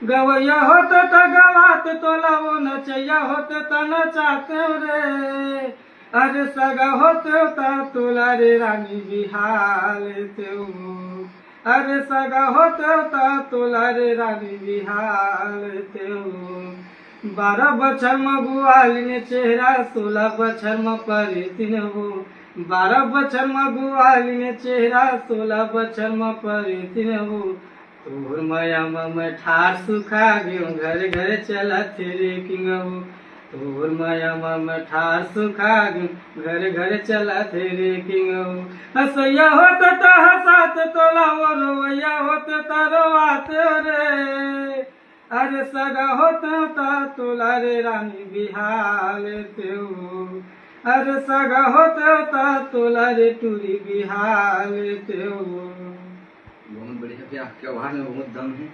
गवैया होते तो गवात तोला वो नचैया होते तो नचाते रे। अरे सगा होते तो तोला रे रानी बिहार लेते हो। अरे सगा होते तो तोला रे रानी बिहार लेते हो। 12 बछर में गुआली ने चेहरा 16 बछर में परितिन हो। 12 बछर में गुआली ने चेहरा 16 बछर में परितिन हो। तोर माया में ठार सुखा गयो घर घर चला तेरे किंगो। तोर माया में ठार सुखा गयो घर घर चला तेरे किंगो। हसैया होते तो हंसात तोला वो रोवैया होते तो रोवाते रे। अरे सगा होते तो तोला रे रानी बिहार लेते हो। अरे सगा होते तो तोला रे टूरी बिहार लेते हो। बहुत बढ़िया, क्या क्या आवाज में बहुत दम है।